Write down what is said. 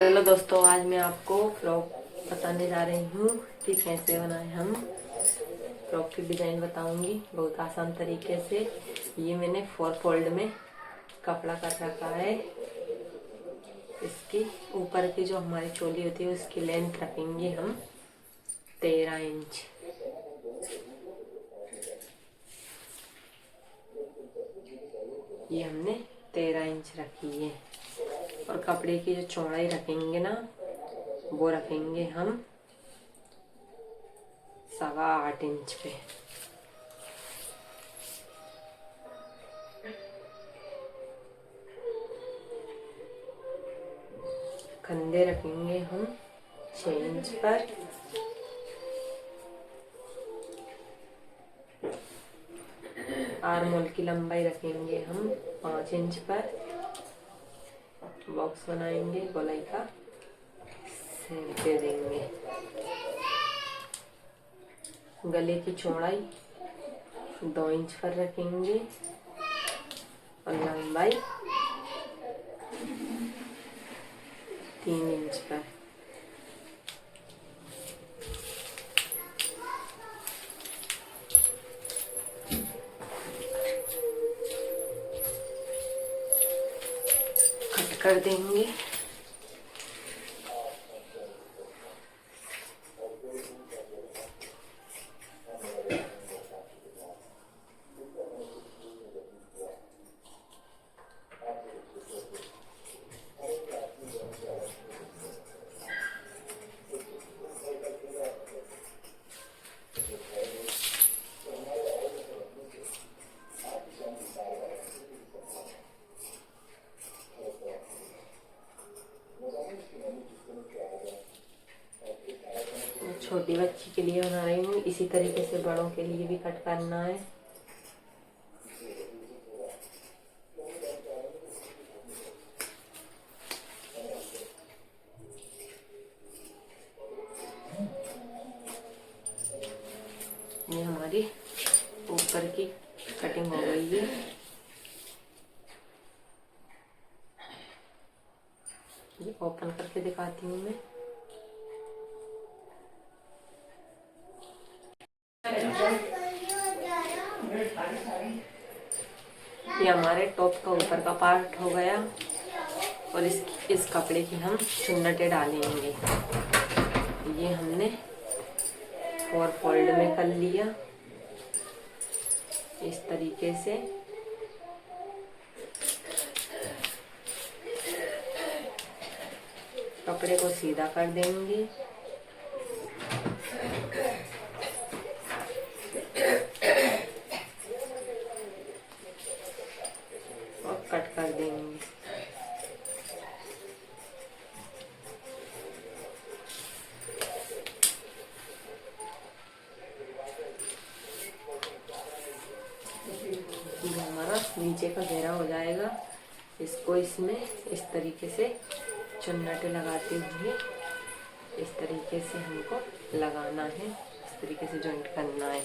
Hello दोस्तों, आज मैं आपको फ्रॉक बताने जा रही हूँ कि कैसे बनाएं। हम फ्रॉक की डिज़ाइन बताऊंगी बहुत आसान तरीके से। ये मैंने 4 फोल्ड में कपड़ा कर रखा है। इसकी ऊपर की जो हमारी चोली होती है उसकी लेंथ रखेंगे हम 13 इंच। ये हमने 13 इंच रखी है। और कपड़े की जो चौड़ाई रखेंगे ना, वो रखेंगे हम 8.25 इंच पे। कंधे रखेंगे हम 6 इंच पर। आर्म होल की लंबाई रखेंगे हम 5 इंच पर। बॉक्स बनाएंगे, गोलाई का शेप दे देंगे। गले की चौड़ाई 2 इंच पर रखेंगे और लंबाई 3 इंच पर। कट कर देंगे। छोटी बच्ची के लिए बना रही हूँ, इसी तरीके से बड़ों के लिए भी कट करना है। ये हमारी ऊपर की कटिंग हो गई है। ये ओपन करके दिखाती हूँ मैं। ये हमारे टॉप का ऊपर का पार्ट हो गया। और इस कपड़े की हम चुन्नटें डालेंगे। ये हमने 4 फोल्ड में कर लिया इस तरीके से। कपड़े को सीधा कर देंगे और कट कर देंगे। ये हमारा नीचे का घेरा हो जाएगा। इसको इसमें इस तरीके से चुन्नटें लगाते हुए इस तरीके से हमको लगाना है। इस तरीके से जॉइंट करना है।